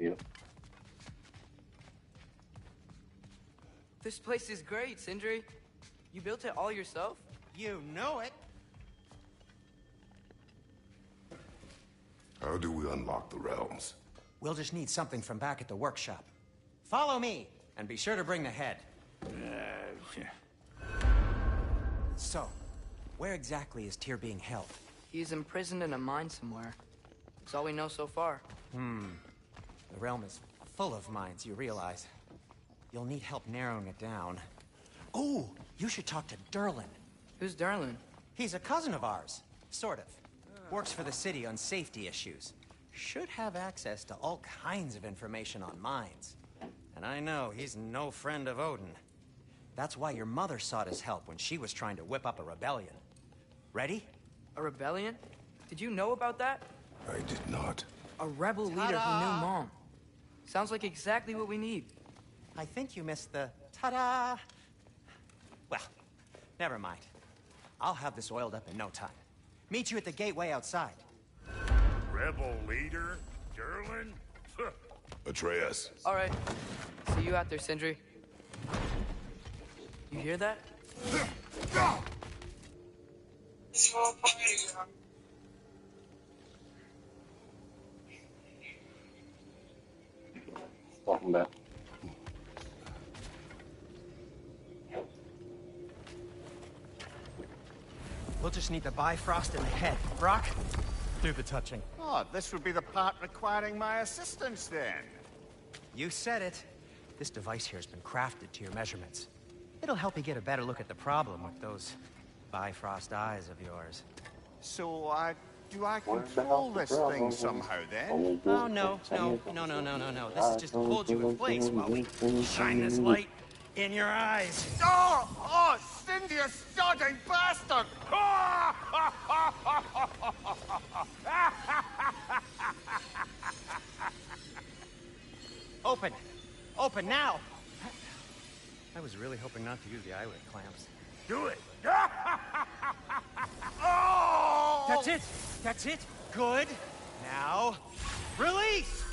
Yep. This place is great, Sindri. You built it all yourself? You know it. How do we unlock the realms? We'll just need something from back at the workshop. Follow me, and be sure to bring the head. So, where exactly is Tyr being held? He's imprisoned in a mine somewhere. That's all we know so far. The realm is full of mines, you realize. You'll need help narrowing it down. Oh, you should talk to Durlin. Who's Durlin? He's a cousin of ours, sort of. Works for the city on safety issues. Should have access to all kinds of information on mines. And I know he's no friend of Odin. That's why your mother sought his help when she was trying to whip up a rebellion. Ready? A rebellion? Did you know about that? I did not. A rebel leader who knew Mom. Sounds like exactly what we need. I think you missed the ta-da. Well, never mind. I'll have this oiled up in no time. Meet you at the gateway outside. Rebel leader? Durlin? Atreus. All right. See you out there, Sindri. You hear that? Welcome back. We'll just need the Bifrost in the head. Brock, do the touching. Oh, this would be the part requiring my assistance then. You said it. This device here has been crafted to your measurements. It'll help you get a better look at the problem with those Bifrost eyes of yours. So, do I control this thing somehow then? Oh, no. This is just to hold you in place while we shine this light in your eyes. Oh, Cindy, you sodding bastard! Open! Open now! I was really hoping not to use the eyelid clamps. Do it! Oh! That's it! That's it! Good! Now, release!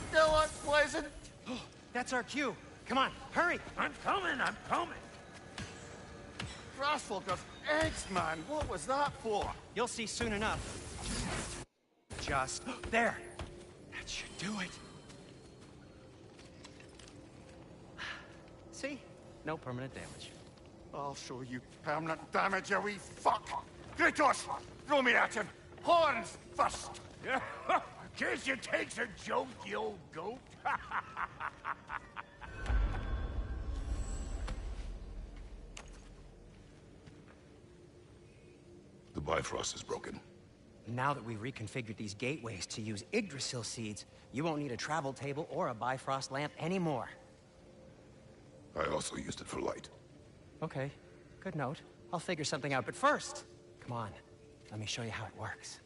Still unpleasant. That's our cue. Come on, hurry! I'm coming! Frostwalker's eggs, man. What was that for? You'll see soon enough. Just there. That should do it. See? No permanent damage. I'll show you permanent damage, you wee fuck! Kratos! Throw me at him! Horns first! Guess you takes a joke, you old goat. The Bifrost is broken. Now that we've reconfigured these gateways to use Yggdrasil seeds, you won't need a travel table or a Bifrost lamp anymore. I also used it for light. Okay, good note. I'll figure something out, but first, come on, let me show you how it works.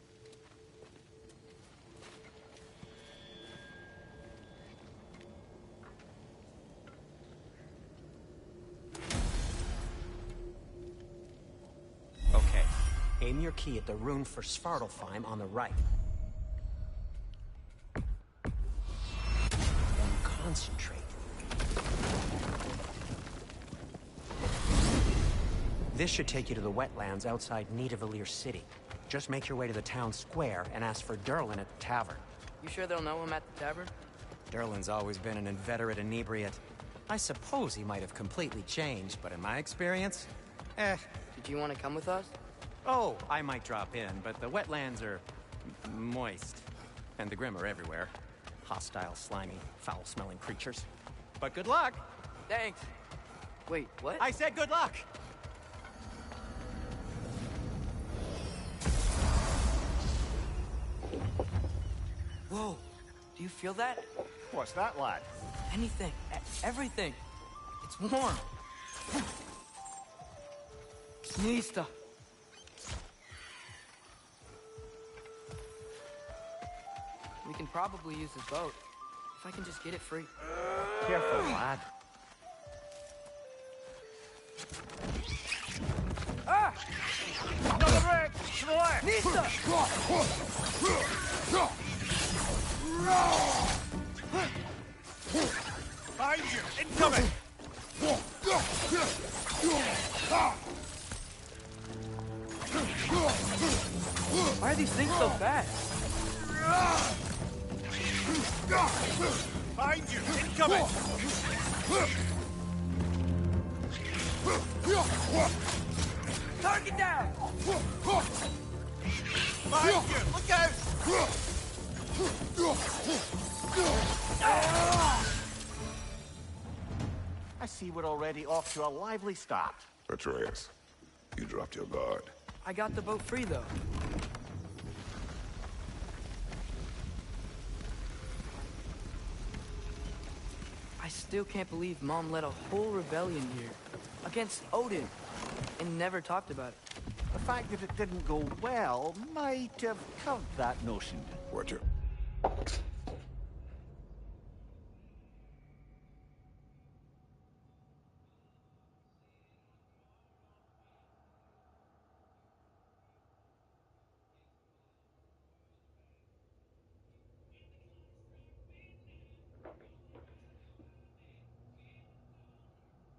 Okay, aim your key at the rune for Svartalfheim on the right. Then concentrate. This should take you to the wetlands outside Nidavellir City. Just make your way to the town square and ask for Durlin at the tavern. You sure they'll know him at the tavern? Durlin's always been an inveterate inebriate. I suppose he might have completely changed, but in my experience, Did you want to come with us? Oh, I might drop in, but the wetlands are moist. And the Grim are everywhere. Hostile, slimy, foul-smelling creatures. But good luck! Thanks. Wait, what? I said good luck! Whoa, do you feel that? What's that, lad? Anything, everything. It's warm. Insta. We can probably use this boat. If I can just get it free. Careful, lad. Ah! Another break! To the left! Nista! you! Incoming! Why are these things so fast? Behind you! Incoming! Target down! Behind you! Look out! I see we're already off to a lively start. Atreus, you dropped your guard. I got the boat free, though. I still can't believe Mom led a whole rebellion here. Against Odin. And never talked about it. The fact that it didn't go well might have curved that notion. Watch it.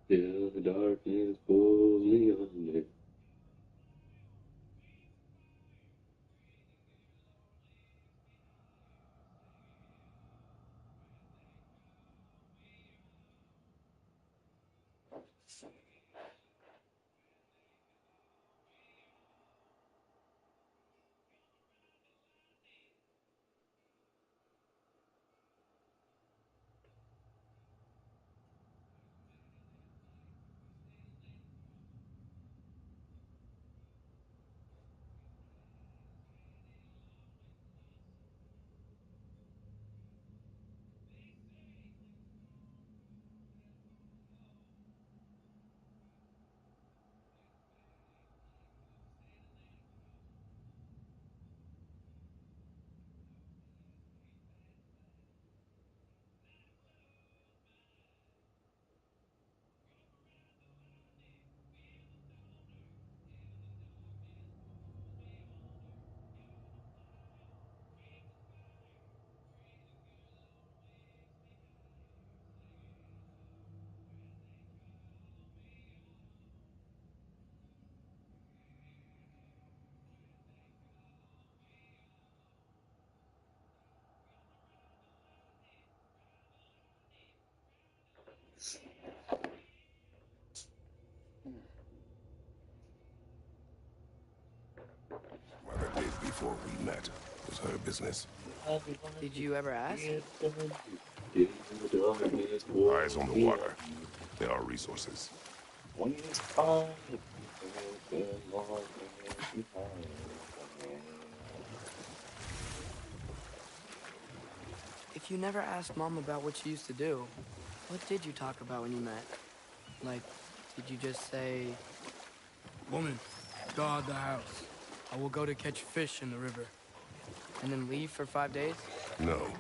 Till the darkness pulls me under. Why the days before we met was her business. Did you ever ask? Eyes on the water. There are resources. If you never asked Mom about what she used to do, what did you talk about when you met? Like, did you just say, "Woman, guard the house. I will go to catch fish in the river," and then leave for 5 days? No.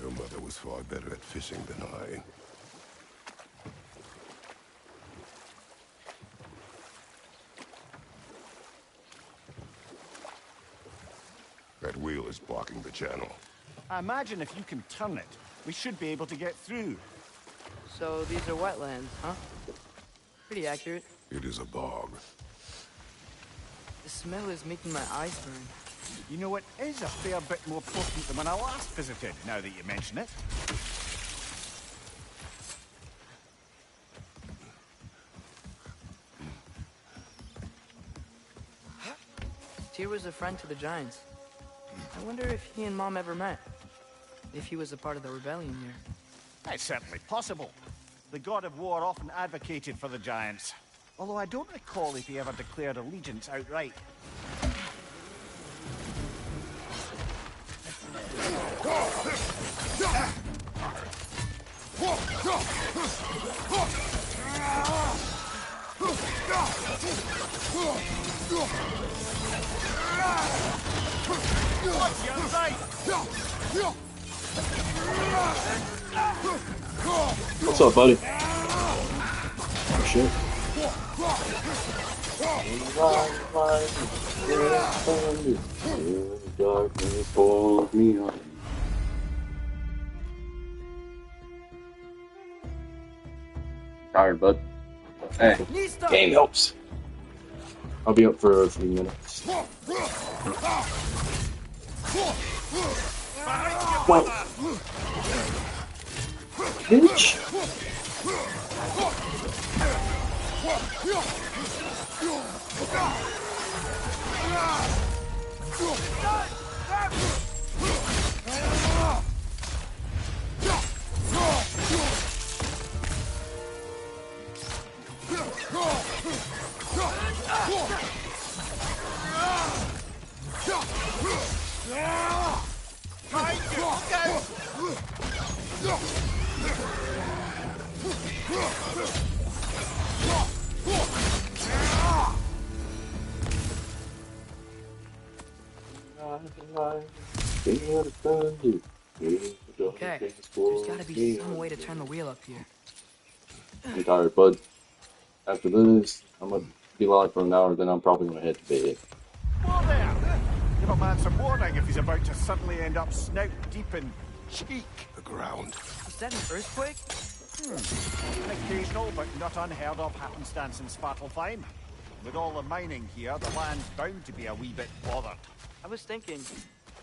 Your mother was far better at fishing than I. That wheel is blocking the channel. I imagine if you can turn it, we should be able to get through. So these are wetlands, huh? Pretty accurate. It is a bog. The smell is making my eyes burn. You know, it is a fair bit more potent than when I last visited, now that you mention it. Tyr was a friend to the Giants. I wonder if he and Mom ever met. If he was a part of the rebellion here. It's certainly possible. The god of war often advocated for the Giants. Although I don't recall if he ever declared allegiance outright. What's up, buddy? Oh, shit. Darkness pulls me on. Tired, bud. Hey, game helps. I'll be up for a few minutes. What? Bitch. Okay, there's gotta be some way to turn the wheel up here. I'm tired, bud. After this, I'm gonna be live for an hour, then I'm probably gonna head to bed. Whoa there! Give a man some warning if he's about to suddenly end up snout deep in cheek. The ground. Is that an earthquake? An occasional but not unheard of happenstance in Svartalfheim. With all the mining here, the land's bound to be a wee bit bothered. I was thinking,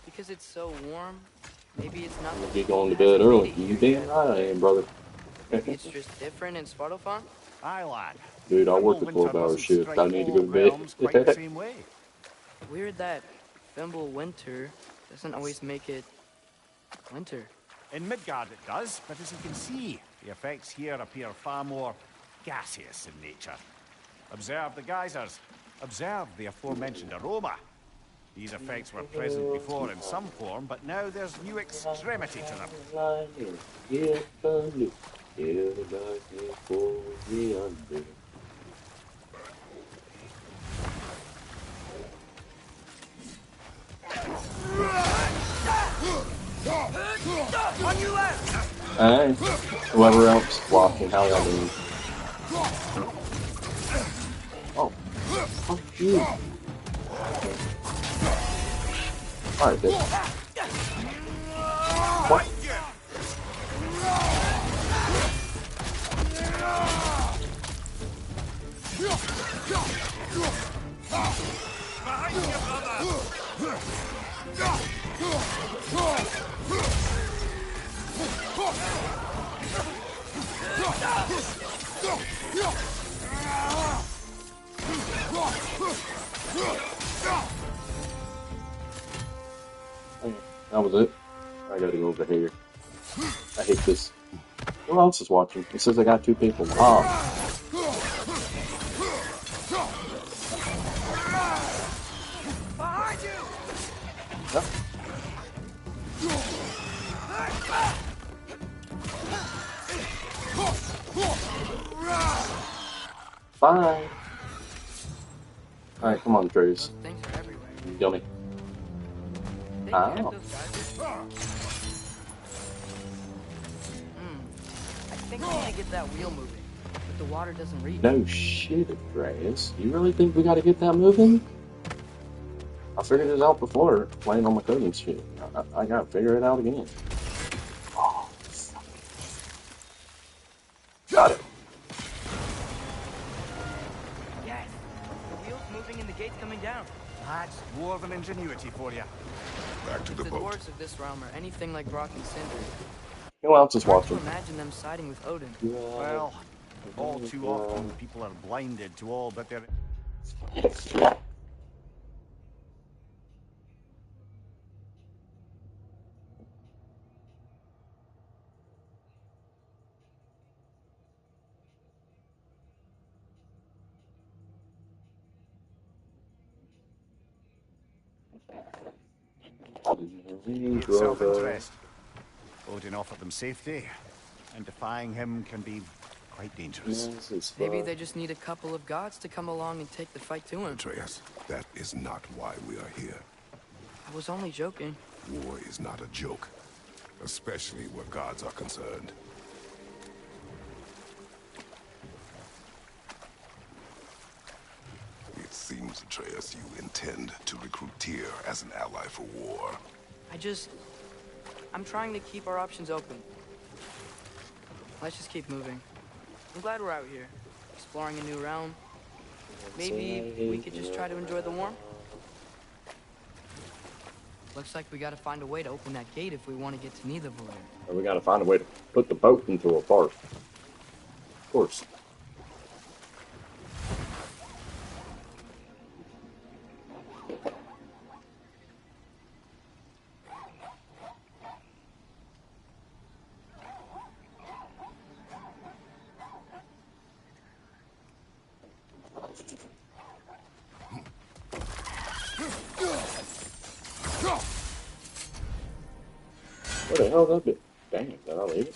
because it's so warm, maybe it's not. I'm gonna be going to bed early. You damn right I am, brother. Maybe it's just different in Svartalfheim? Aye, lad. Dude, I work a Winter 12-hour doesn't shift. strike I need to go all to bed. realms quite the same way. Weird that Fimble winter doesn't always make it winter. In Midgard it does, but as you can see, the effects here appear far more gaseous in nature. Observe the geysers. Observe the aforementioned aroma. These effects were present before in some form, but now there's new extremity to them. Alright. Whoever else walking, how y'all doing? Oh. Oh, you. Alright, bitch. What? That was it. I gotta go over here. I hate this. Who else is watching? It says I got 2 people. Oh. Behind you! Yep. Bye. Alright, come on, Trace. Those things are everywhere. Yummy. They Ow. have those geysers? I think we need to get that wheel moving, but the water doesn't reach. No shit, Trace. You really think we gotta get that moving? I figured it out before, playing on my cousin's shit. I gotta figure it out again. Oh, got it. Yes! The wheel's moving and the gate's coming down. That's dwarven ingenuity for you. Back to If the the boat. dwarves of this realm are anything like Rock and Cinder, Who else is it's hard to watching? imagine them siding with Odin. Well, all too often people are blinded to all but their... Get self-interest. Odin offered them safety, and defying him can be quite dangerous. Maybe they just need a couple of gods to come along and take the fight to him. Atreus, that is not why we are here. I was only joking. War is not a joke, especially where gods are concerned. It seems, Atreus, you intend to recruit Tyr as an ally for war. I'm trying to keep our options open. Let's just keep moving. I'm glad we're out here, exploring a new realm. Maybe we could just try to enjoy the warmth. Looks like we gotta find a way to open that gate if we want to get to Nidavellir. And we gotta find a way to put the boat into a park. Of course. What the hell is that bit? Dang it, did I leave it?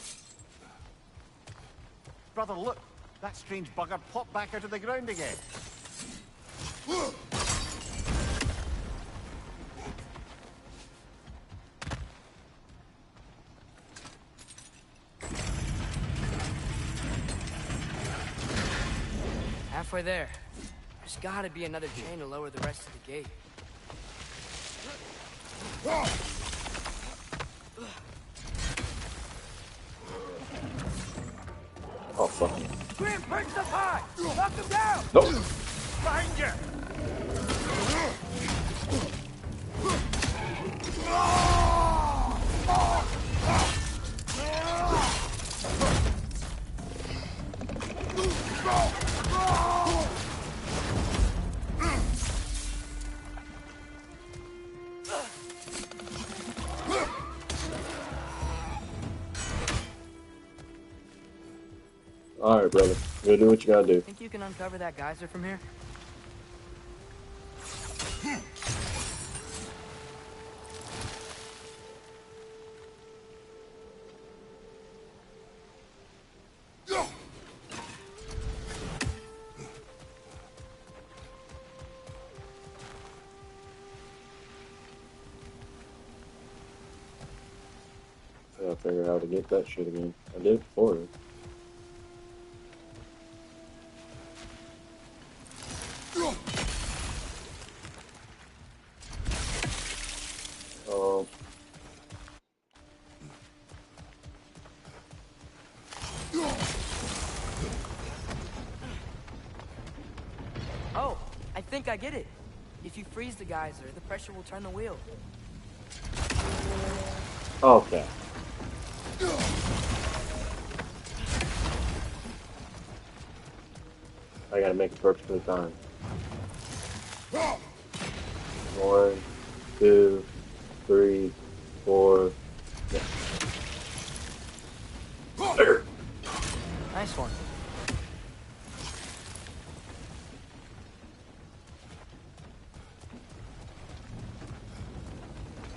Brother, look! That strange bugger popped back out of the ground again. Halfway there. There's gotta be another chain to lower the rest of the gate. Oh, fuck. Grim, break the pie! Knock him down! Nope. Behind you! Alright, brother. You gotta do what you gotta do. Think you can uncover that geyser from here? I gotta figure out how to get that shit again. I did before. Oh, I think I get it. If you freeze the geyser, the pressure will turn the wheel. Okay. I gotta make it perfectly time. 1, 2, 3, 4. Yeah. There. Nice one.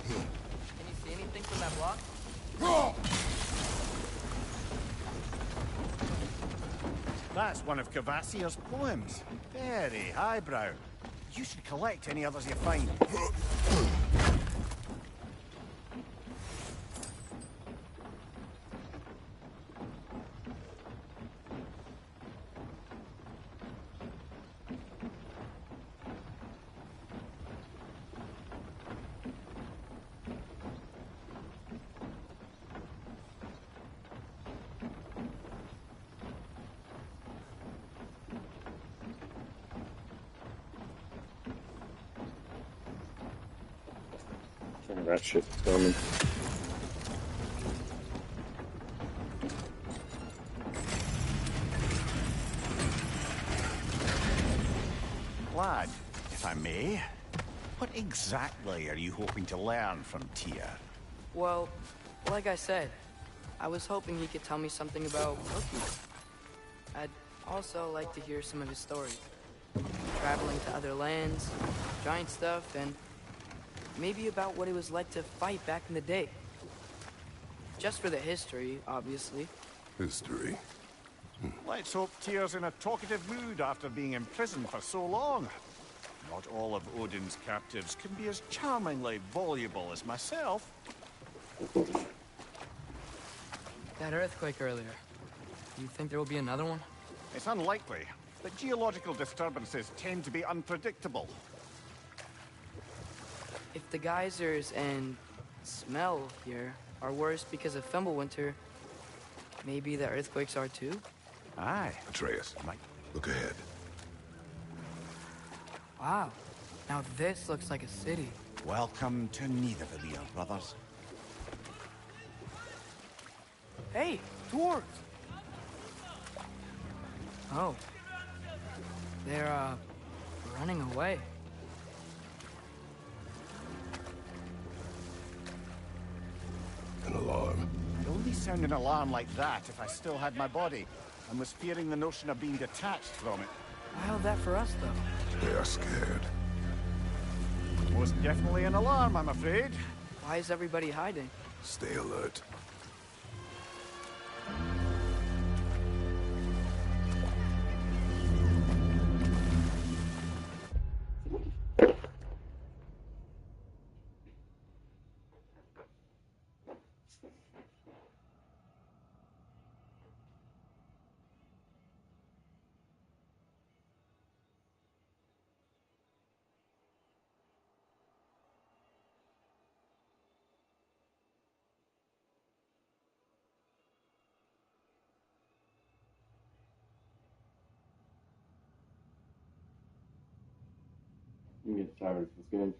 Can you see anything from that block? That's one of Cavassier's poems. Very highbrow. You should collect any others you find. That shit's coming. Lad, if I may, what exactly are you hoping to learn from Tyr? Well, like I said, I was hoping he could tell me something about Loki. I'd also like to hear some of his stories. Traveling to other lands, giant stuff, and maybe about what it was like to fight back in the day. Just for the history, obviously. History. Let's hope Tyr's in a talkative mood after being imprisoned for so long. Not all of Odin's captives can be as charmingly voluble as myself. That earthquake earlier. Do you think there will be another one? It's unlikely, but geological disturbances tend to be unpredictable. If the geysers and smell here are worse because of Fimbulwinter, maybe the earthquakes are too? Aye. Atreus, Right. look ahead. Wow. Now this looks like a city. Welcome to Nidavellir, brothers. Hey, dwarves! Oh. They're, running away. An alarm. I'd only sound an alarm like that if I still had my body, and was fearing the notion of being detached from it. Why held that for us, though? They are scared. Most definitely an alarm, I'm afraid. Why is everybody hiding? Stay alert. I'm getting tired of this game.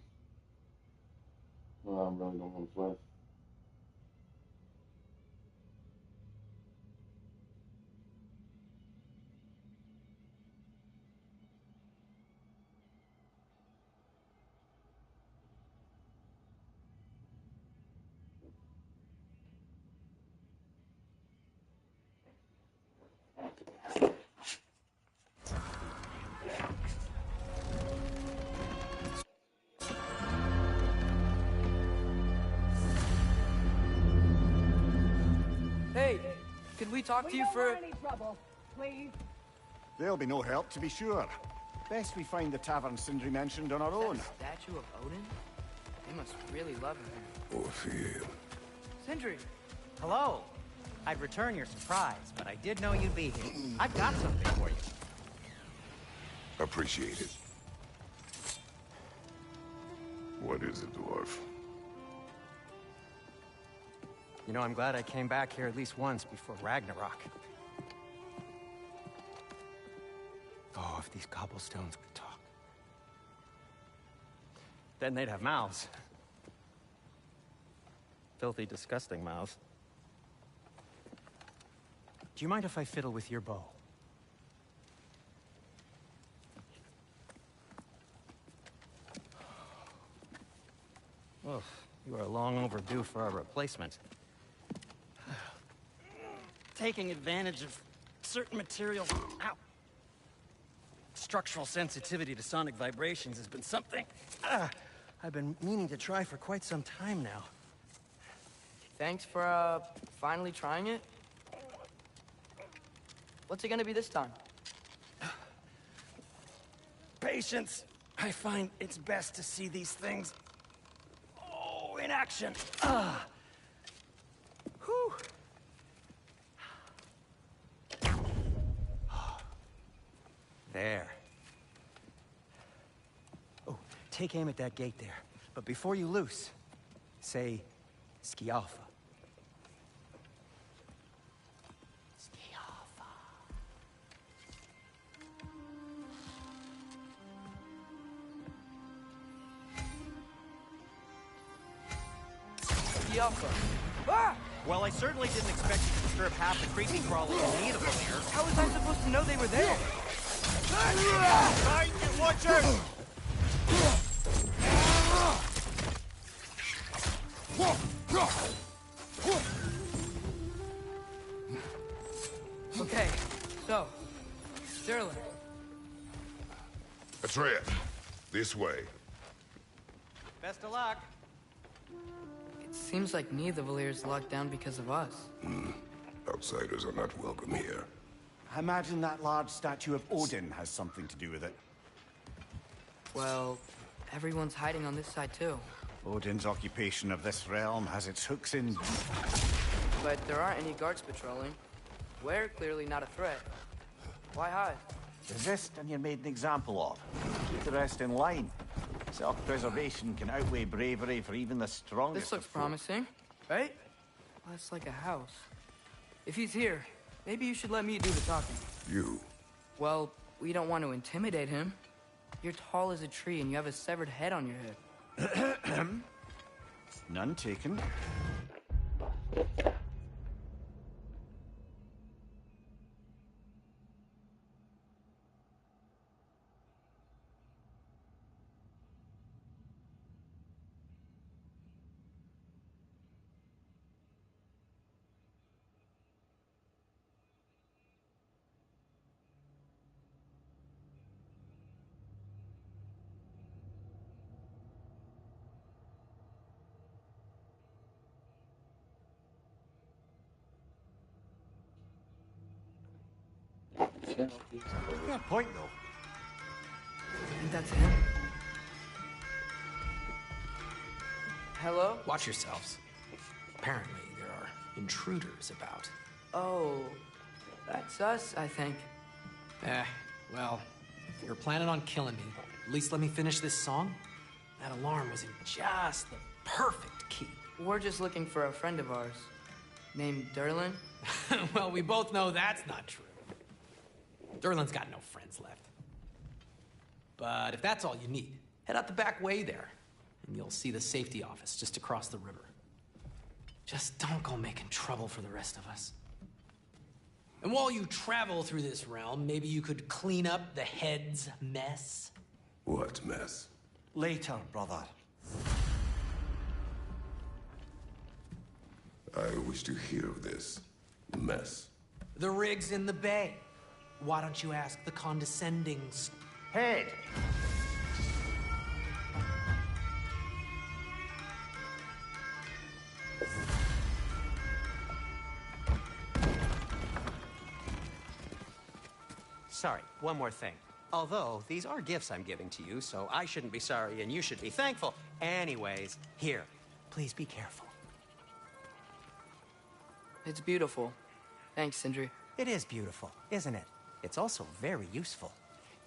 Well, I really don't want to play. Hey, could we talk to you for... any trouble, please. There'll be no help, to be sure. Best we find the tavern Sindri mentioned on our own. That statue of Odin? They must really love him here. Or fear. Sindri! Hello. I'd return your surprise, but I did know you'd be here. I've got something for you. Appreciate it. What is it, dwarf? You know, I'm glad I came back here at least once before Ragnarok. Oh, if these cobblestones could talk. Then they'd have mouths. Filthy, disgusting mouths. Do you mind if I fiddle with your bow? Oh, you are long overdue for a replacement. Taking advantage of certain materials. Ow. Structural sensitivity to sonic vibrations has been something I've been meaning to try for quite some time now. Thanks for, finally trying it. What's it gonna be this time? Patience. I find it's best to see these things, in action. Whew. There. Oh, take aim at that gate there. But before you loose, say, Skialfa. Skialfa. Skialfa. Ah! Well, I certainly didn't expect you to disturb half the creepy crawlers in need of them here. How was I supposed to know they were there? Right, watch out! Okay, so, Sterling. Atreus, this way. Best of luck. It seems like Nidavellir locked down because of us. Outsiders are not welcome here. I imagine that large statue of Odin has something to do with it. Well, everyone's hiding on this side too. Odin's occupation of this realm has its hooks in... But there aren't any guards patrolling. We're clearly not a threat. Why hide? Resist and you're made an example of. Keep the rest in line. Self-preservation can outweigh bravery for even the strongest This looks of foes. promising, right? Well, it's like a house. If he's here, Maybe you should let me do the talking. You. Well, we don't want to intimidate him. You're tall as a tree and you have a severed head on your head. None taken. Fair point, though. I think that's him. Hello? Watch yourselves. Apparently, there are intruders about. Oh, that's us, I think. Well, if you're planning on killing me, at least let me finish this song. That alarm was in just the perfect key. We're just looking for a friend of ours named Derlin. Well, we both know that's not true. Derlin's got no friends left. But if that's all you need, head out the back way there, and you'll see the safety office just across the river. Just don't go making trouble for the rest of us. And while you travel through this realm, maybe you could clean up the head's mess? What mess? Later, brother. I wish to hear of this mess. The rig's in the bay. Why don't you ask the condescending... Head! Sorry, one more thing. Although, these are gifts I'm giving to you, so I shouldn't be sorry and you should be thankful. Anyways, here, please be careful. It's beautiful. Thanks, Sindri. It is beautiful, isn't it? It's also very useful.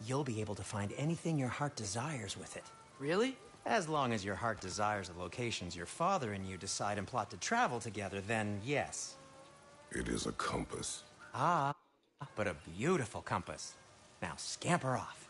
You'll be able to find anything your heart desires with it. Really? As long as your heart desires the locations your father and you decide and plot to travel together, then yes. It is a compass. Ah, but a beautiful compass. Now scamper off.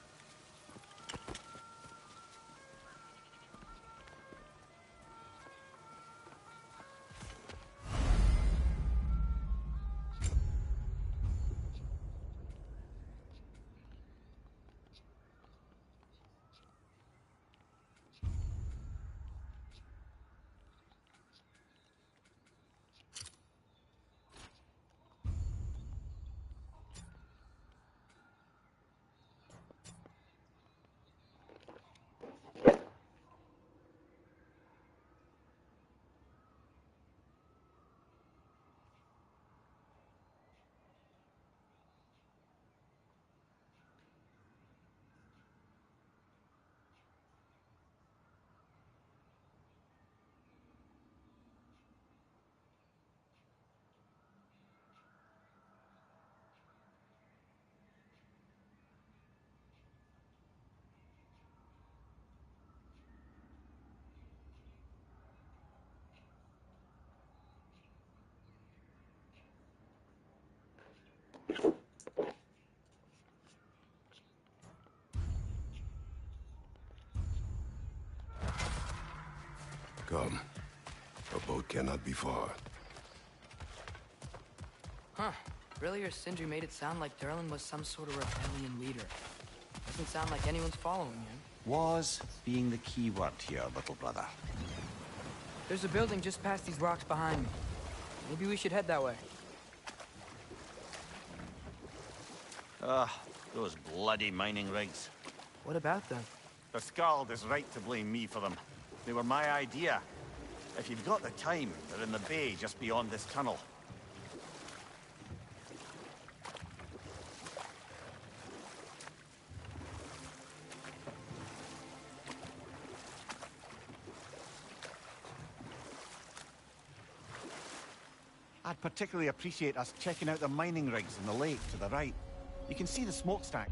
Come. A boat cannot be far. Huh. Earlier, Sindri made it sound like Derlin was some sort of rebellion leader. Doesn't sound like anyone's following him. Was being the key word here, little brother. There's a building just past these rocks behind me. Maybe we should head that way. Those bloody mining rigs. What about them? The Skald is right to blame me for them. They were my idea. If you've got the time, they're in the bay just beyond this tunnel. I'd particularly appreciate us checking out the mining rigs in the lake to the right. You can see the smokestack.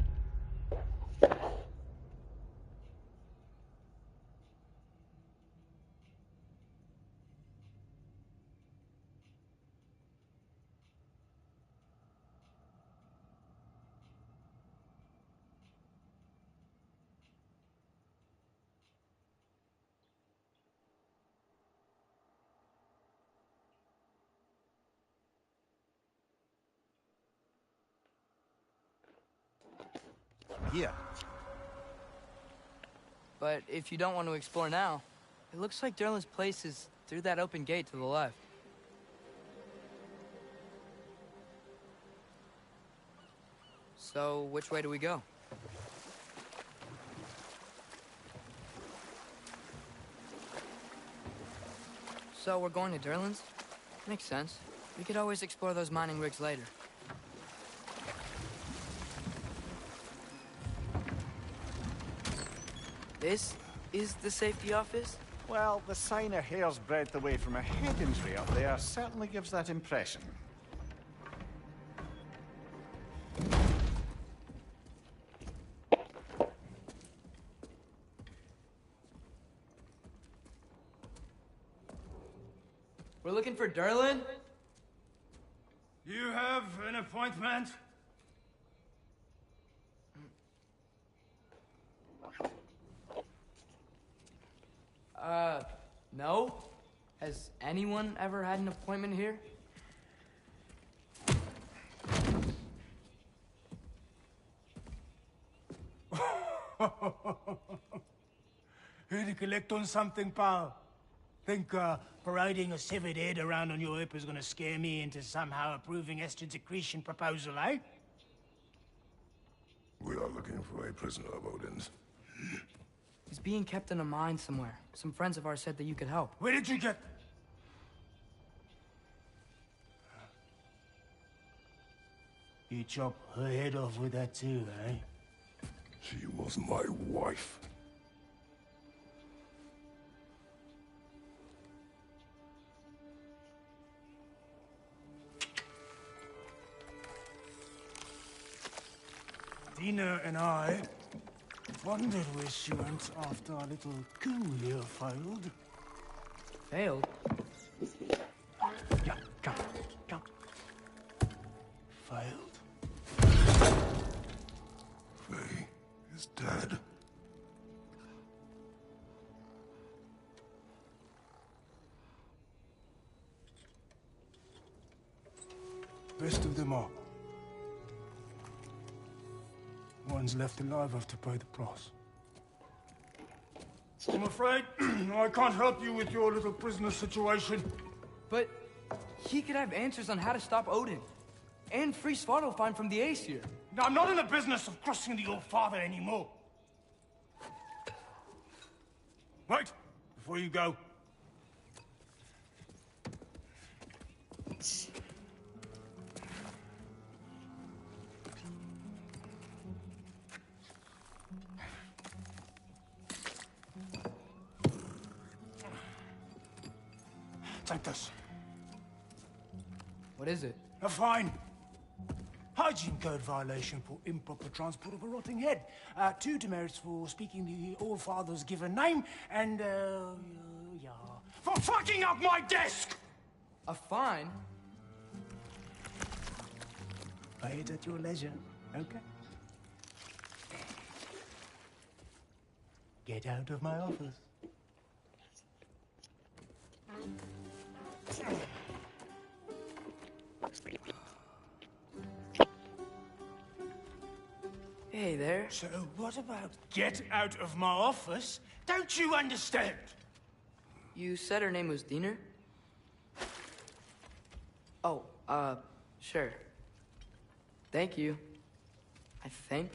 here. But if you don't want to explore now, it looks like Derlin's place is through that open gate to the left. So, which way do we go? So, we're going to Derlin's? Makes sense. We could always explore those mining rigs later. This is the safety office? Well, the sign a hair's breadth away from a head injury up there certainly gives that impression. We're looking for Derlin? You have an appointment? No? Has anyone ever had an appointment here? Here to collect on something, pal? Think, parading a severed head around on your hip is gonna scare me into somehow approving Estrid's accretion proposal, eh? We are looking for a prisoner of Odin's. He's being kept in a mine somewhere. Some friends of ours said that you could help. Where did you get... You chop her head off with that too, eh? She was my wife. Dina and I wondered where she went after our little coup here failed. Failed? Yeah, come, come. Failed. Faye is dead. Best of them all. One's left alive have to pay the price. I'm afraid I can't help you with your little prisoner situation. But he could have answers on how to stop Odin. And free Svartalfheim from the Aesir. Now, I'm not in the business of crossing the old father anymore. Wait, before you go. Take this. What is it? A fine. Hygiene code violation for improper transport of a rotting head. 2 demerits for speaking the All-Father's given name, and, yeah. For fucking up my desk! A fine? Pay it at your leisure, okay? Get out of my office. Hey there. So what about get out of my office? Don't you understand? You said her name was Diener? Oh, sure. Thank you. I think.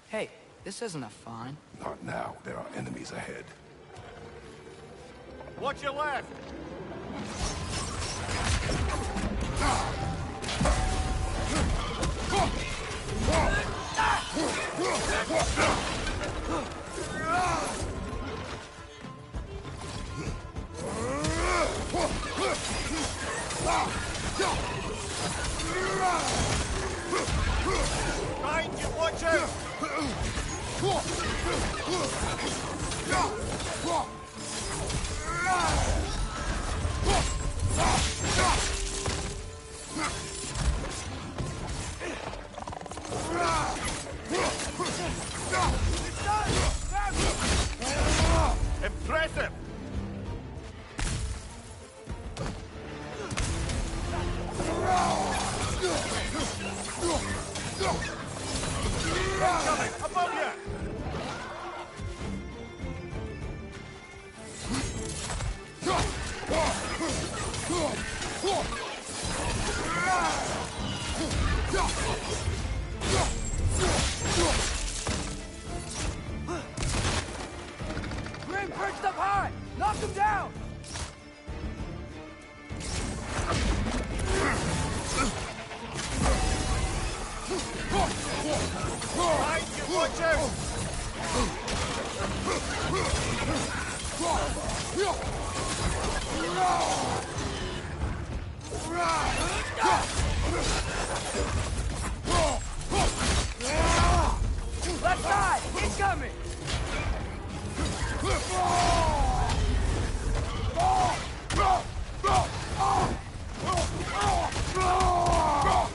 Hey, this isn't a fine. Not now. There are enemies ahead. Watch your left! Behind you, watch out! Coming! Above you! Grim perched up high! Knock him down! Right, you watch out! Left side! Incoming!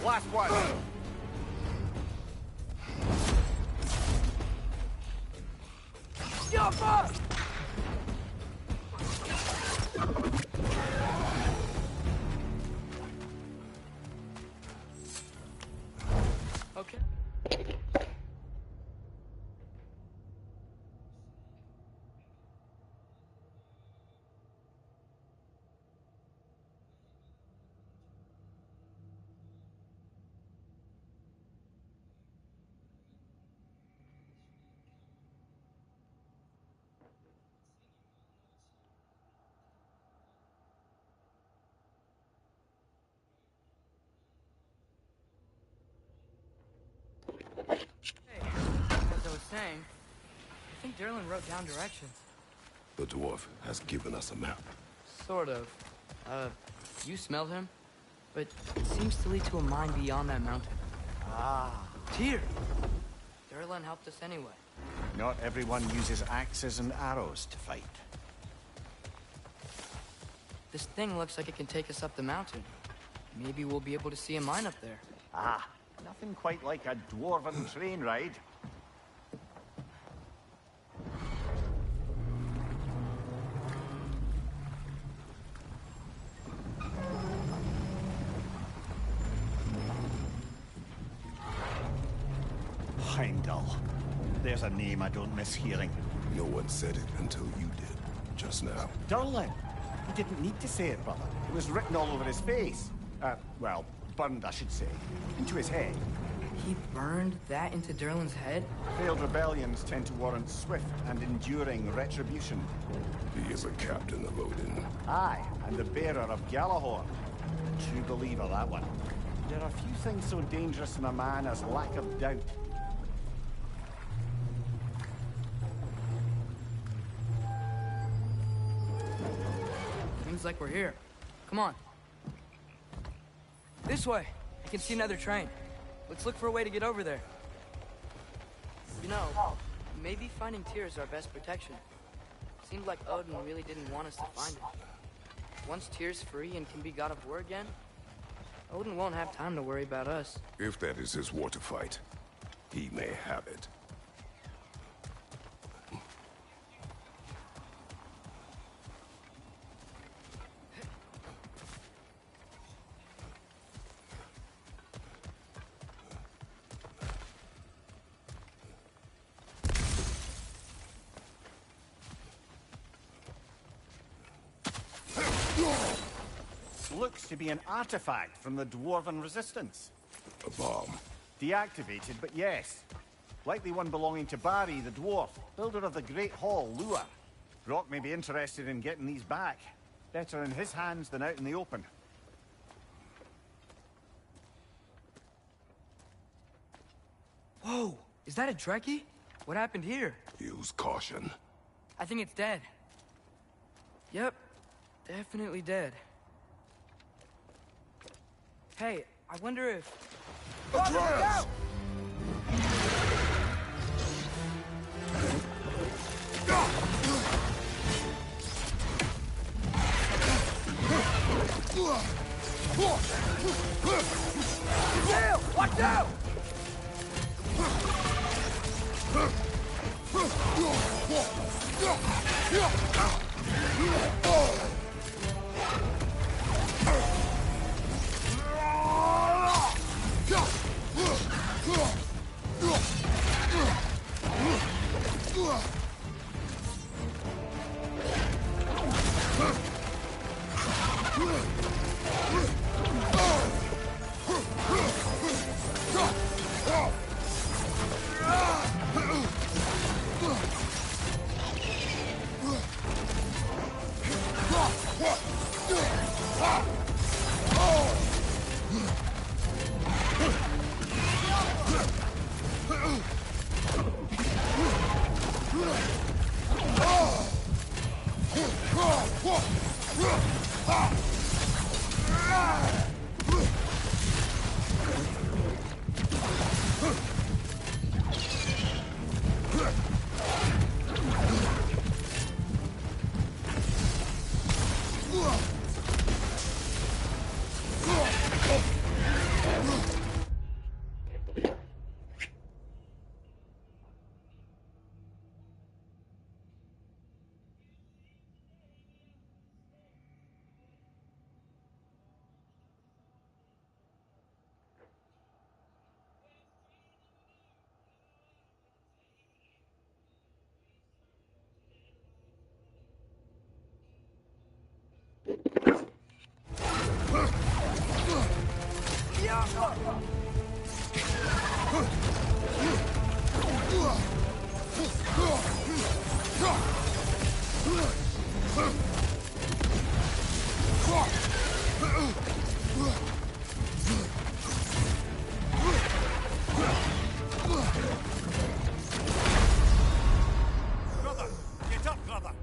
Last one! Jump up! Okay. Hey, as I was saying, I think Derlin wrote down directions. The dwarf has given us a map. Sort of. You smelled him? But it seems to lead to a mine beyond that mountain. Ah. Tyr! Derlin helped us anyway. Not everyone uses axes and arrows to fight. This thing looks like it can take us up the mountain. Maybe we'll be able to see a mine up there. Ah, nothing quite like a dwarven train ride. Heimdall. There's a name I don't miss hearing. No one said it until you did, just now. Derlin! He didn't need to say it, brother. It was written all over his face. Well, burned, I should say. Into his head. He burned that into Derlin's head? Failed rebellions tend to warrant swift and enduring retribution. He is a captain of Odin. Aye, and the bearer of Galahorn. True believer, that one. There are few things so dangerous in a man as lack of doubt. Seems like we're here. Come on. This way. I can see another train. Let's look for a way to get over there. You know, maybe finding Tyr is our best protection. Seemed like Odin really didn't want us to find him. Once Tyr's free and can be god of war again, Odin won't have time to worry about us. If that is his war to fight, he may have it. Looks to be an artifact from the Dwarven Resistance. A bomb. Deactivated, but yes. Likely one belonging to Barry, the dwarf, builder of the Great Hall, Lure. Brock may be interested in getting these back. Better in his hands than out in the open. Whoa! Is that a Trekkie? What happened here? Use caution. I think it's dead. Yep. Definitely dead. Hey, I wonder if... Atreus! Gale! Watch out! Brother, get up, brother.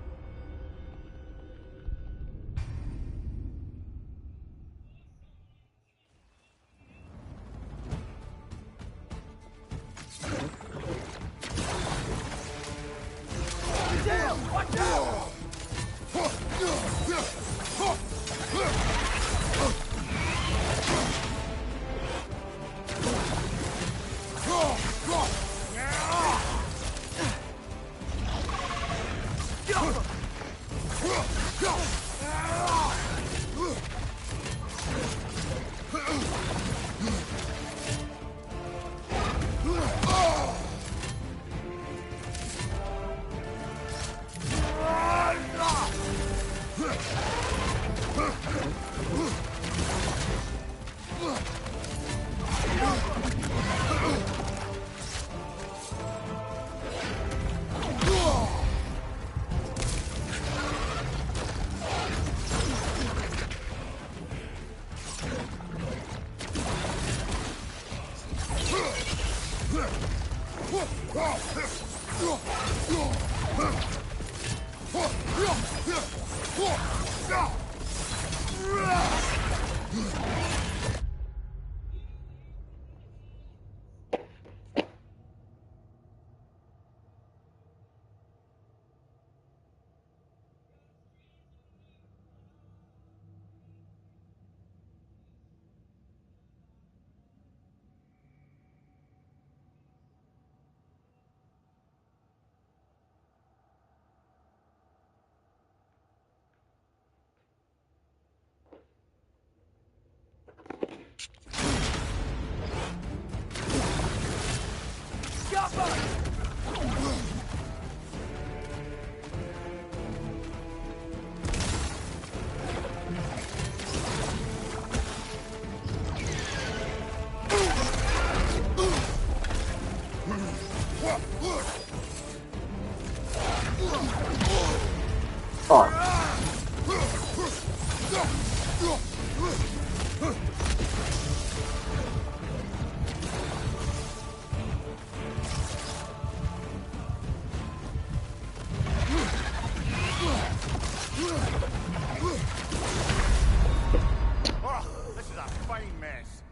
Oh, this is a fine mess.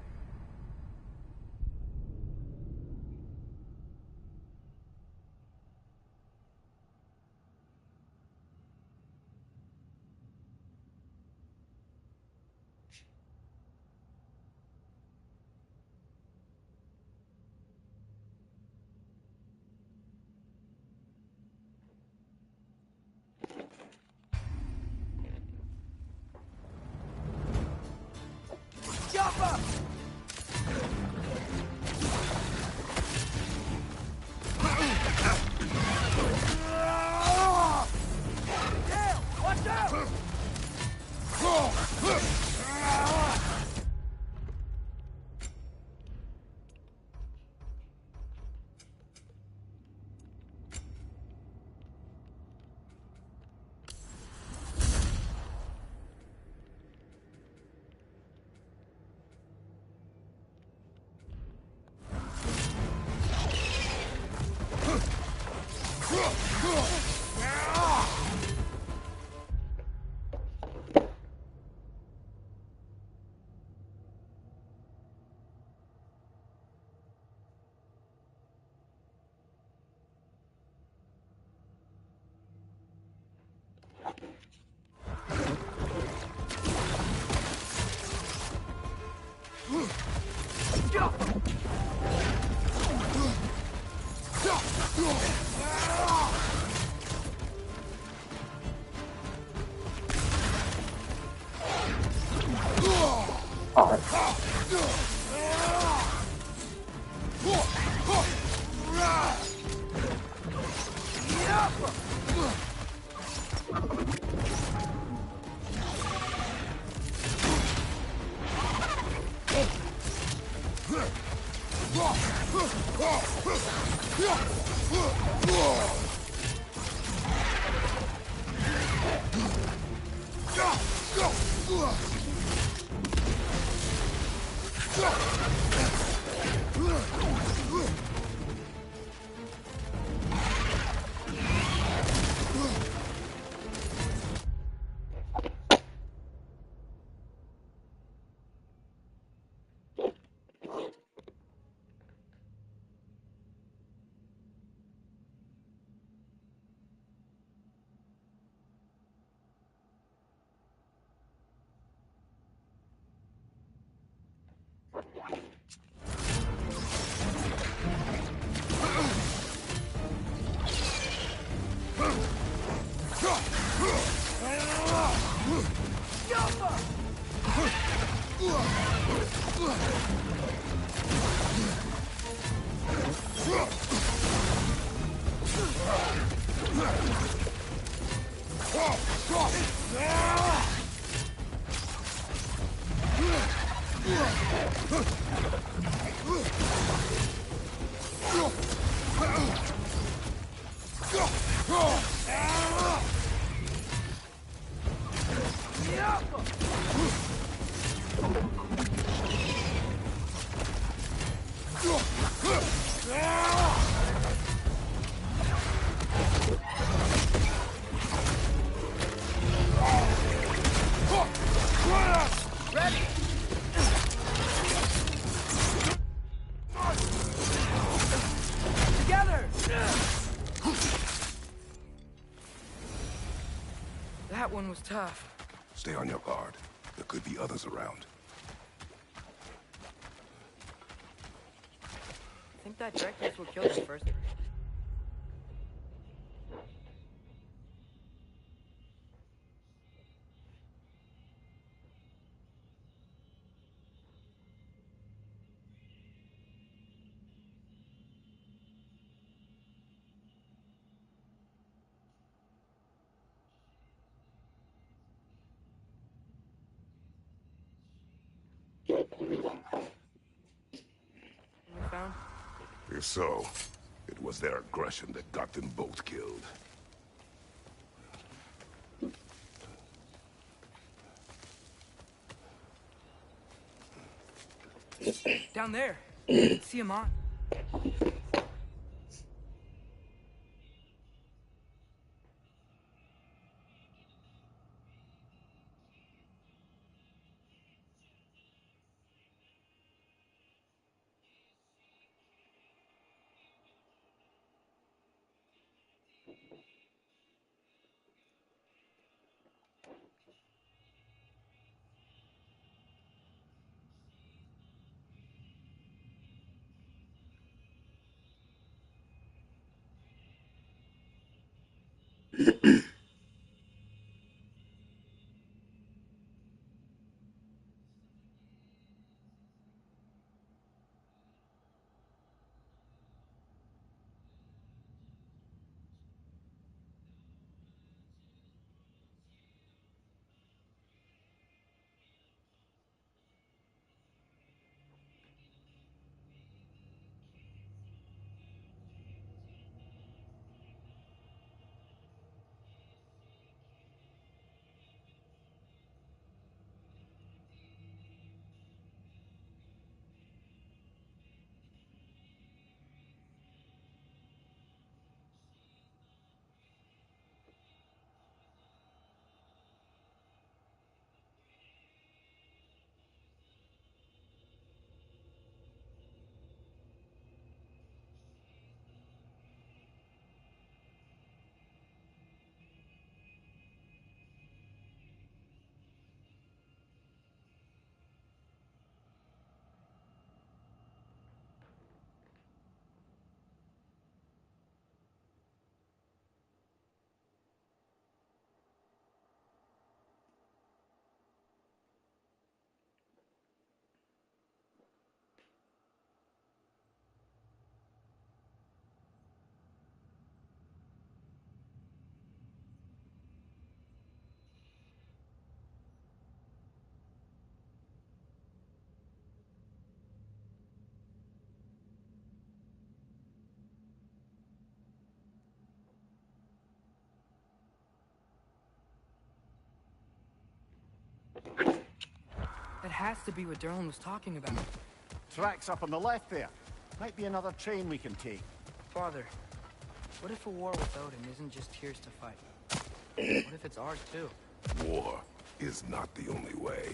Together! That one was tough. Stay on your guard. There could be others around. I think that director's what killed him first. We found. If so, it was their aggression that got them both killed. Down there. See him on. That has to be what Derlin was talking about. Tracks up on the left there. Might be another train we can take. Father, what if a war with Odin isn't just Tyr's to fight? What if it's ours too? War is not the only way.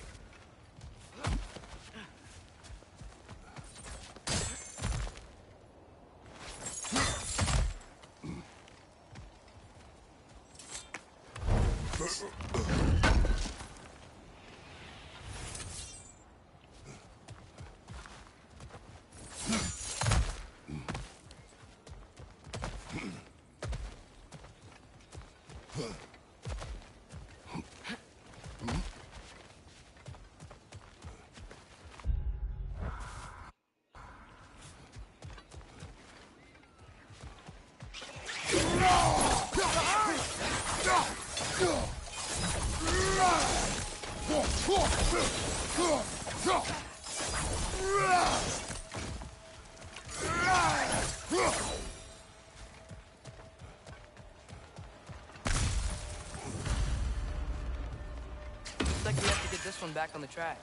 Looks like we have to get this one back on the track.